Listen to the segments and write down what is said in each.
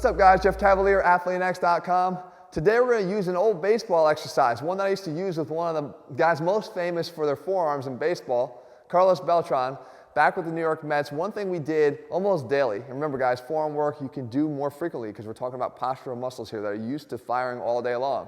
What's up guys, Jeff Cavalier, ATHLEAN-X.com. Today we're going to use an old baseball exercise, one that I used to use with one of the guys most famous for their forearms in baseball, Carlos Beltran, back with the New York Mets. One thing we did almost daily, and remember guys, forearm work you can do more frequently because we're talking about postural muscles here that are used to firing all day long.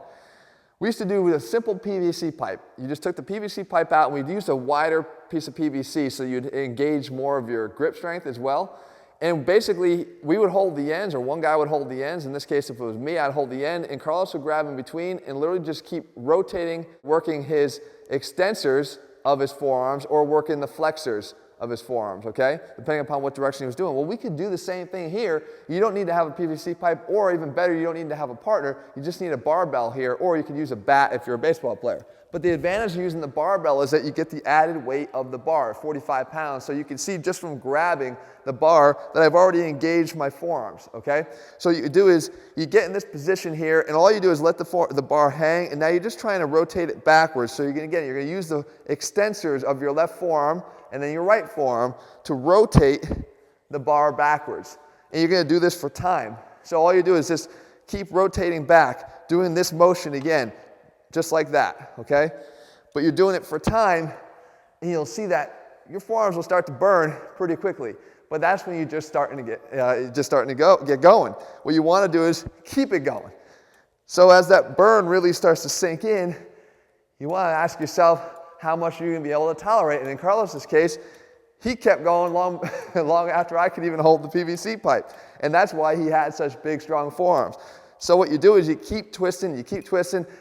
We used to do with a simple PVC pipe. You just took the PVC pipe out and we'd use a wider piece of PVC so you'd engage more of your grip strength as well. And basically, we would hold the ends, or one guy would hold the ends. In this case, if it was me, I'd hold the end, and Carlos would grab in between and literally just keep rotating, working his extensors of his forearms or working the flexors of his forearms, okay? Depending upon what direction he was doing. Well, we could do the same thing here. You don't need to have a PVC pipe, or even better, you don't need to have a partner. You just need a barbell here, or you could use a bat if you're a baseball player. But the advantage of using the barbell is that you get the added weight of the bar, 45 pounds. So you can see just from grabbing the bar that I've already engaged my forearms, okay? So what you do is you get in this position here, and all you do is let the bar hang, and now you're just trying to rotate it backwards. So you're going to use the extensors of your left forearm and then your right forearm to rotate the bar backwards. And you're going to do this for time. So all you do is just keep rotating back, doing this motion again, just like that, okay? But you're doing it for time, and you'll see that your forearms will start to burn pretty quickly. But that's when you're just starting to get going. What you want to do is keep it going. So as that burn really starts to sink in, you want to ask yourself how much you're going to be able to tolerate. And in Carlos's case, he kept going long after I could even hold the PVC pipe. And that's why he had such big, strong forearms. So what you do is you keep twisting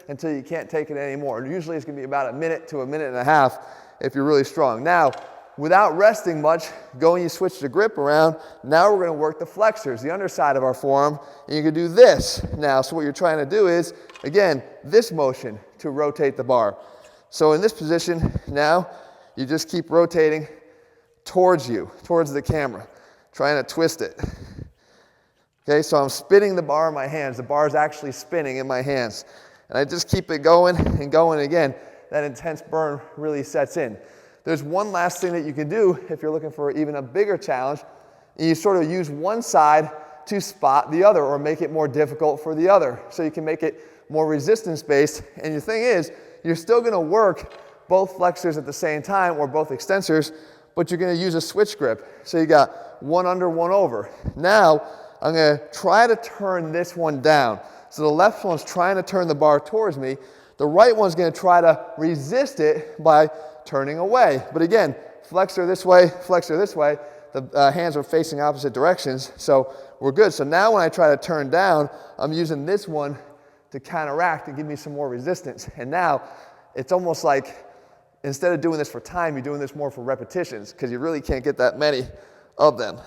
until you can't take it anymore. And usually it's going to be about a minute to a minute and a half if you're really strong. Now, without resting much, you switch the grip around. Now we're going to work the flexors, the underside of our forearm, and you can do this now. So what you're trying to do is, again, this motion to rotate the bar. So in this position now, you just keep rotating towards the camera, trying to twist it. Okay, so I'm spinning the bar in my hands. The bar is actually spinning in my hands. And I just keep it going and going again. That intense burn really sets in. There's one last thing that you can do if you're looking for even a bigger challenge. You sort of use one side to spot the other or make it more difficult for the other. So you can make it more resistance-based. And the thing is, you're still going to work both flexors at the same time or both extensors, but you're going to use a switch grip. So you got one under, one over. Now, I'm going to try to turn this one down. So the left one's trying to turn the bar towards me. The right one's going to try to resist it by turning away. But again, flexor this way, the hands are facing opposite directions, so we're good. So now when I try to turn down, I'm using this one to counteract and give me some more resistance. And now it's almost like instead of doing this for time, you're doing this more for repetitions because you really can't get that many of them.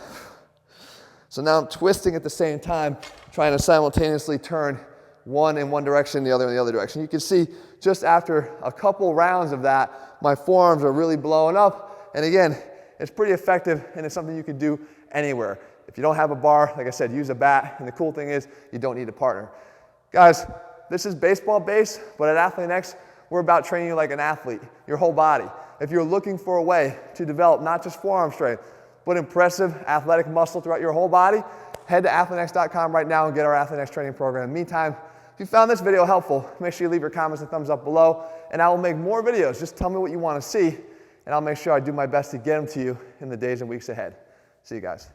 So now I'm twisting at the same time, trying to simultaneously turn one in one direction, the other in the other direction. You can see just after a couple rounds of that, my forearms are really blowing up. And again, it's pretty effective and it's something you can do anywhere. If you don't have a bar, like I said, use a bat. And the cool thing is you don't need a partner. Guys, this is baseball based, but at ATHLEAN-X, we're about training you like an athlete, your whole body. If you're looking for a way to develop not just forearm strength, but impressive athletic muscle throughout your whole body, head to ATHLEAN-X.com right now and get our ATHLEAN-X training program. In the meantime, if you found this video helpful, make sure you leave your comments and thumbs up below, and I will make more videos. Just tell me what you want to see, and I'll make sure I do my best to get them to you in the days and weeks ahead. See you guys.